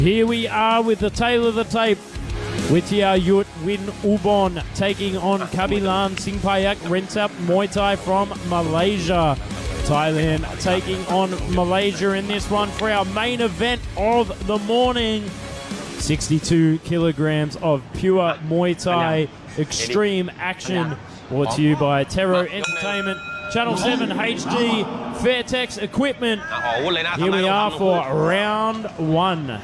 Here we are with the tail of the tape. Wittayayut Winubon taking on Kabilan Singpayakrentap Muaythai from Malaysia. Thailand taking on Malaysia in this one for our main event of the morning. 62 kilograms of pure Muay Thai extreme action. Brought to you by Terro Entertainment, Channel 7 HD, Fairtex Equipment. Here we are for round one.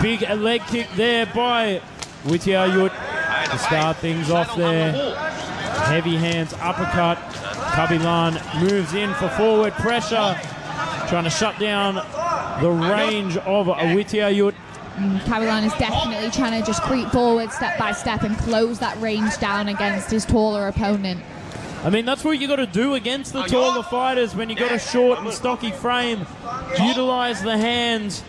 Big leg kick there by Wittayayut to start things off there. Heavy hands uppercut. Kabilan moves in for forward pressure, trying to shut down the range of Wittayayut. Kabilan is definitely trying to just creep forward step by step and close that range down against his taller opponent. I mean, that's what you got to do against the taller fighters when you got a short and stocky frame. Utilize the hands,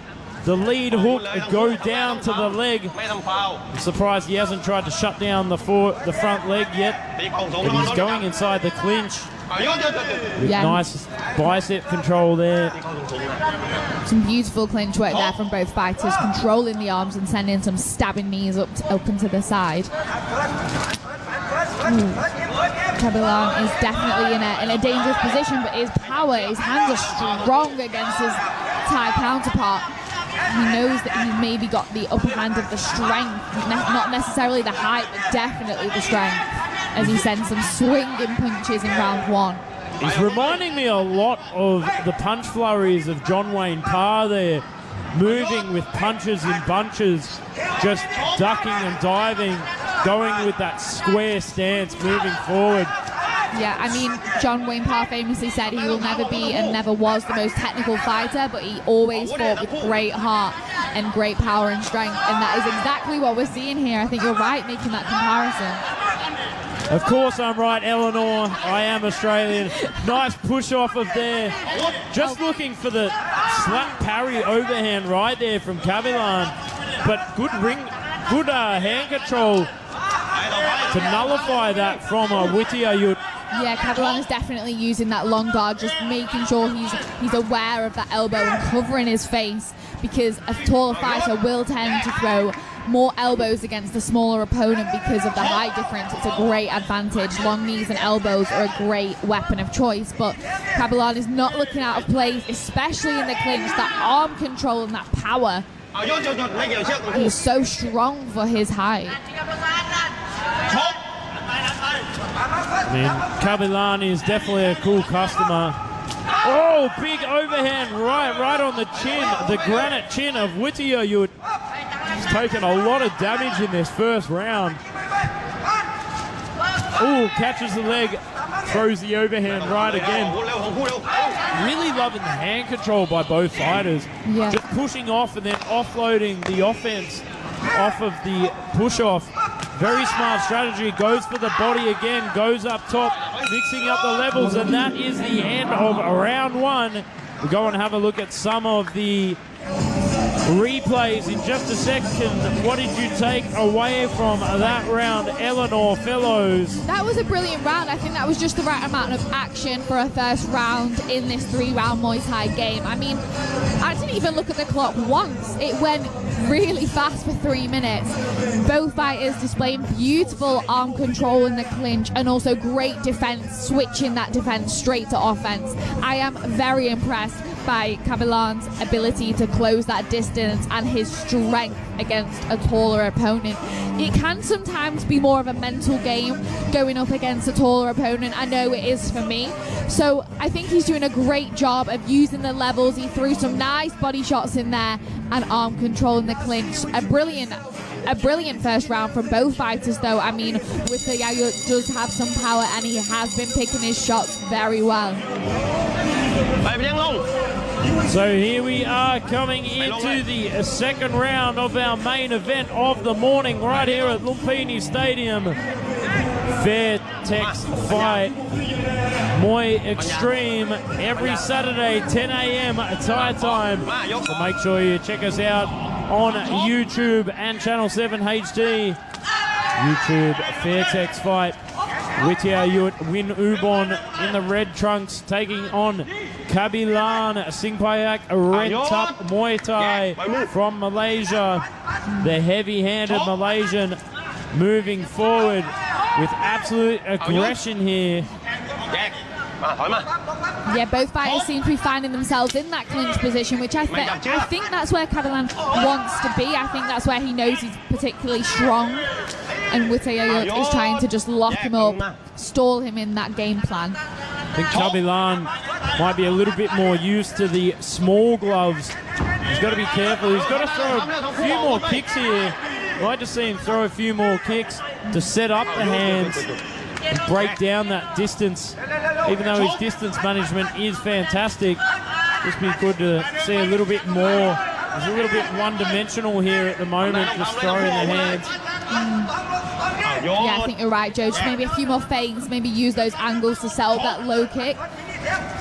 the lead hook, go down to the leg. I'm surprised he hasn't tried to shut down the front leg yet, but he's going inside the clinch with nice bicep control there. Some beautiful clinch work there from both fighters, controlling the arms and sending some stabbing knees up and to the side. Kabilan is definitely in a dangerous position, but his power, his hands are strong against his Thai counterpart. He knows that he's maybe got the upper hand of the strength, not necessarily the height, but definitely the strength, as he sends some swinging punches in round one. He's reminding me a lot of the punch flurries of John Wayne Parr there, moving with punches in bunches, just ducking and diving, going with that square stance, moving forward. Yeah, I mean, John Wayne Parr famously said he will never be and never was the most technical fighter, but he always fought with great heart and great power and strength, and that is exactly what we're seeing here. I think you're right making that comparison. Of course I'm right, Eleanor. I am Australian. Nice push off of there. Just looking for the slap parry overhand right there from Kabilan, but good hand control to nullify that from Wittayayut. Yeah, Kabilan is definitely using that long guard, just making sure he's aware of that elbow and covering his face, because a taller fighter will tend to throw more elbows against the smaller opponent because of the height difference. It's a great advantage. Long knees and elbows are a great weapon of choice, but Kabilan is not looking out of place, especially in the clinch. That arm control and that power. He's so strong for his height. I mean, Kabilan is definitely a cool customer. Oh, big overhand right on the chin, the granite chin of Wittayayut. He's taken a lot of damage in this first round. Oh, catches the leg, throws the overhand right again. Really loving the hand control by both fighters. Yeah. Just pushing off and then offloading the offense off of the push-off. Very smart strategy. Goes for the body again, goes up top, mixing up the levels, and that is the end of round one. We'll go and have a look at some of the replays in just a second. What did you take away from that round, Eleanor Fellows? That was a brilliant round. I think that was just the right amount of action for a first round in this 3-round Muay Thai game. I mean, I didn't even look at the clock once. It went really fast for 3 minutes. Both fighters displaying beautiful arm control in the clinch and also great defense, switching that defense straight to offense. I am very impressed by Kabilan's ability to close that distance and his strength against a taller opponent. It can sometimes be more of a mental game going up against a taller opponent. I know it is for me. So I think he's doing a great job of using the levels. He threw some nice body shots in there and arm control in the clinch. A brilliant first round from both fighters, though. I mean, Wittayayut does have some power and he has been picking his shots very well. So here we are coming into the second round of our main event of the morning right here at Lumpini Stadium. Fairtex Fight Muay Extreme every Saturday 10 a.m. Thai time. So make sure you check us out on YouTube and Channel 7 HD. YouTube Fairtex Fight. Wittayayut Winubon in the red trunks taking on Kabilan Singpayakrentap Muaythai from Malaysia. The heavy-handed Malaysian moving forward with absolute aggression here. Yeah, both fighters seem to be finding themselves in that clinch position, which I think that's where Kabilan wants to be. I think that's where he knows he's particularly strong. And Wittayayut is trying to just lock him up, stall him in that game plan. I think Kabilan might be a little bit more used to the small gloves. He's got to be careful. He's got to throw a few more kicks here. I'd like to see him throw a few more kicks to set up the hands and break down that distance. Even though his distance management is fantastic, just be good to see a little bit more. He's a little bit one-dimensional here at the moment, just throwing the hands. Yeah, I think you're right, Joe. Just maybe a few more feints, maybe use those angles to set up that low kick.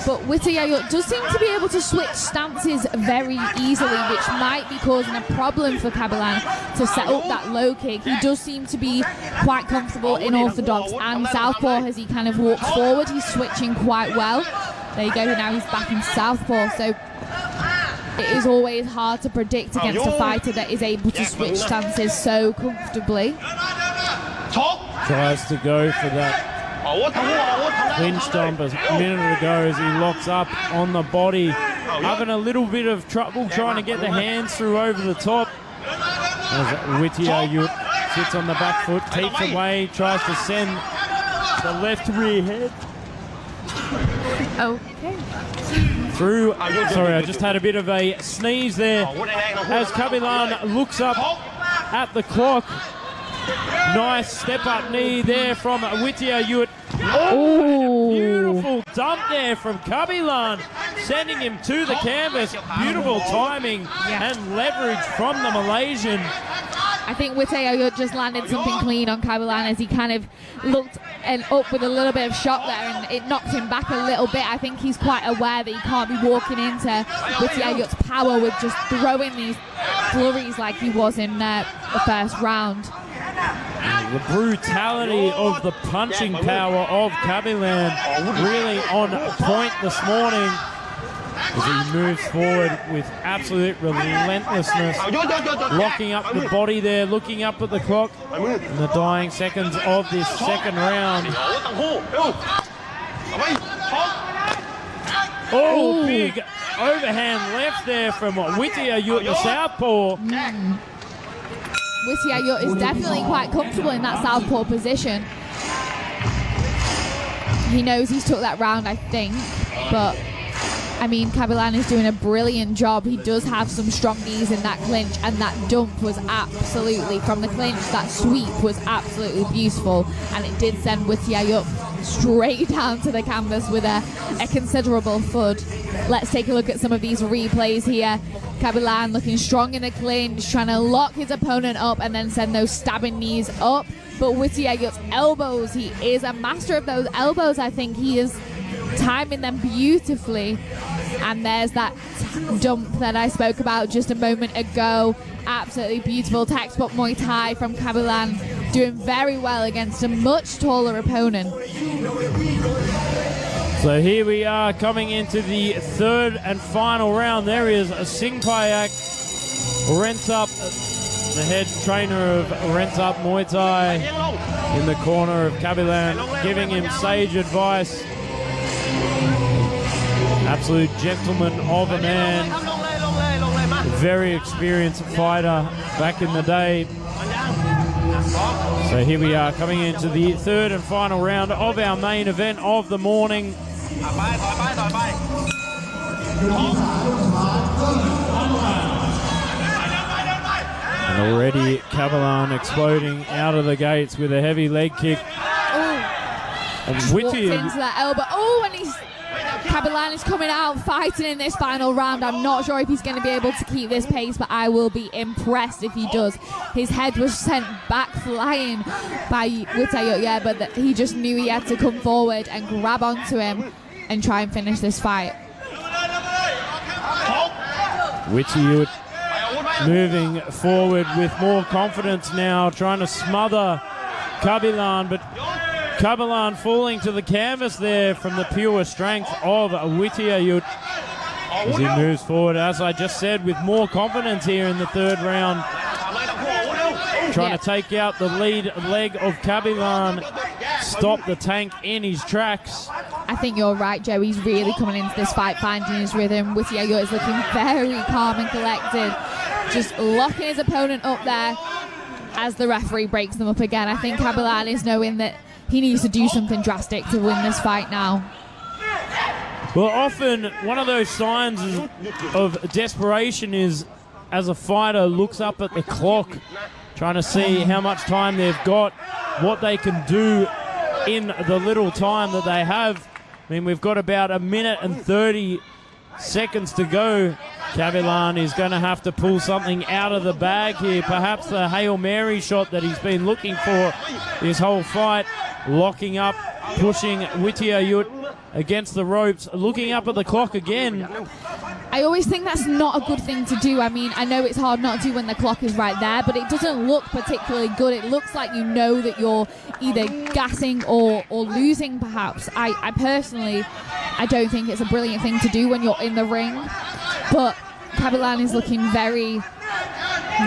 But Wittayayut does seem to be able to switch stances very easily, which might be causing a problem for Kabilan to set up that low kick. He does seem to be quite comfortable in orthodox and southpaw as he kind of walks forward. He's switching quite well. There you go, now he's back in southpaw. So it is always hard to predict against a fighter that is able to switch stances so comfortably. Tries to go for that clinch stomp a minute ago as he locks up on the body. Having a little bit of trouble trying to get the hands through over the top. As Wittayayut sits on the back foot, keeps away, tries to send the left rear head through. Sorry, I just had a bit of a sneeze there. As Kabilan looks up at the clock. Nice step-up knee there from Wittayayut. Oh, beautiful dump there from Kabilan, sending him to the canvas. Beautiful timing and leverage from the Malaysian. I think Wittayayut just landed something clean on Kabilan as he kind of looked up with a little bit of shock there, and it knocked him back a little bit. I think he's quite aware that he can't be walking into Wittayayut's power with just throwing these flurries like he was in the first round. The brutality of the punching power of Kabilan really on point this morning as he moves forward with absolute relentlessness, locking up the body there, looking up at the clock in the dying seconds of this second round. Oh, big overhand left there from Wittayayut, the southpaw. Wittayayut is definitely quite comfortable in that southpaw position. He knows he's took that round, I think, but I mean, Kabilan is doing a brilliant job. He does have some strong knees in that clinch, and that dump was absolutely, from the clinch, that sweep was absolutely beautiful, and it did send Wittayayut straight down to the canvas with a considerable thud. Let's take a look at some of these replays here. Kabilan looking strong in the clinch, trying to lock his opponent up and then send those stabbing knees up. But Wittayayut's elbows, he is a master of those elbows. I think he is timing them beautifully. And there's that dump that I spoke about just a moment ago. Absolutely beautiful textbook Muay Thai from Kabilan, doing very well against a much taller opponent. So here we are coming into the third and final round. There is Singpayakrentap, the head trainer of Rentap Muay Thai, in the corner of Kabilan, giving him sage advice. Absolute gentleman of a man, very experienced fighter back in the day. So here we are coming into the third and final round of our main event of the morning. And already Kabilan exploding out of the gates with a heavy leg kick. And Wittayayut into that elbow. Oh, and Kabilan is coming out fighting in this final round. I'm not sure if he's going to be able to keep this pace, but I will be impressed if he does. His head was sent back flying by Wittayayut, but he just knew he had to come forward and grab onto him and try and finish this fight. Wittayayut moving forward with more confidence now, trying to smother Kabilan, but Kabilan falling to the canvas there from the pure strength of Wittayayut as he moves forward, as I just said, with more confidence here in the third round. Trying to take out the lead leg of Kabilan, stop the tank in his tracks. I think you're right, Joe. He's really coming into this fight, finding his rhythm. Wittayayut is looking very calm and collected, just locking his opponent up there as the referee breaks them up again. I think Kabilan is knowing that he needs to do something drastic to win this fight now. Well, often one of those signs of desperation is as a fighter looks up at the clock, trying to see how much time they've got, what they can do in the little time that they have. I mean, we've got about 1 minute and 30 seconds to go. Kabilan is going to have to pull something out of the bag here. Perhaps the Hail Mary shot that he's been looking for this whole fight. Locking up, pushing Wittayayut against the ropes, looking up at the clock again. I always think that's not a good thing to do. I mean, I know it's hard not to when the clock is right there, but it doesn't look particularly good. It looks like you know that you're either gassing or losing, perhaps. I personally, I don't think it's a brilliant thing to do when you're in the ring, but Kabilan is looking very,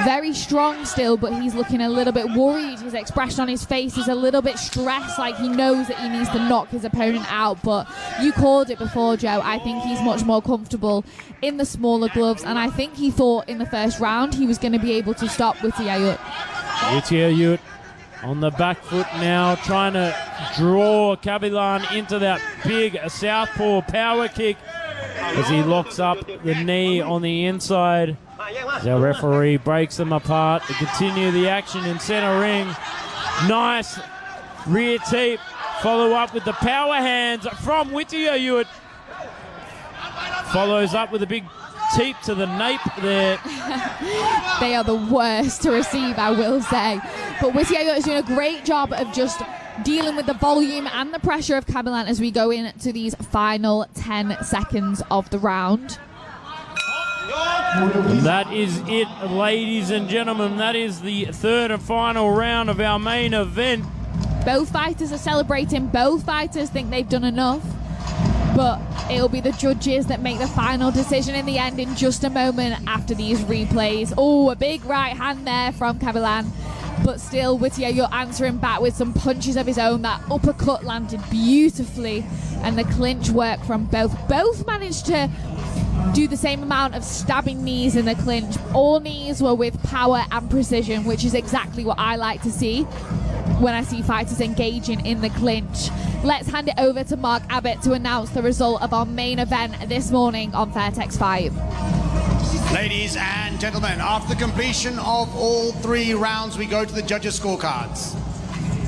very strong still, but he's looking a little bit worried. His expression on his face is a little bit stressed, like he knows that he needs to knock his opponent out. But you called it before, Joe. I think he's much more comfortable in the smaller gloves, and I think he thought in the first round he was going to be able to stop Wittayayut. Wittayayut on the back foot now, trying to draw Kabilan into that big southpaw power kick as he locks up the knee on the inside. As our referee breaks them apart to continue the action in center ring. Nice rear teep. Follow up with the power hands from Wittayayut. Follows up with a big teep to the nape there. They are the worst to receive, I will say. But Wittayayut is doing a great job of just dealing with the volume and the pressure of Kabilan as we go into these final 10 seconds of the round. And that is it, ladies and gentlemen. That is the third and final round of our main event. Both fighters are celebrating. Both fighters think they've done enough. But it'll be the judges that make the final decision in the end in just a moment after these replays. Oh, a big right hand there from Kabilan. But still, Wittayayut answering back with some punches of his own. That uppercut landed beautifully. And the clinch work from both. Both managed to do the same amount of stabbing knees in the clinch. All knees were with power and precision, which is exactly what I like to see when I see fighters engaging in the clinch. Let's hand it over to Mark Abbott to announce the result of our main event this morning on Fairtex 5. Ladies and gentlemen, after the completion of all 3 rounds, we go to the judges' scorecards.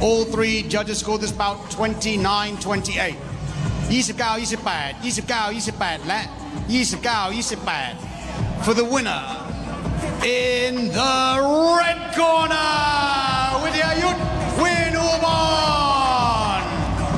All 3 judges scored this bout 29-28. 29-28 และ 29-28 for the winner in the red corner,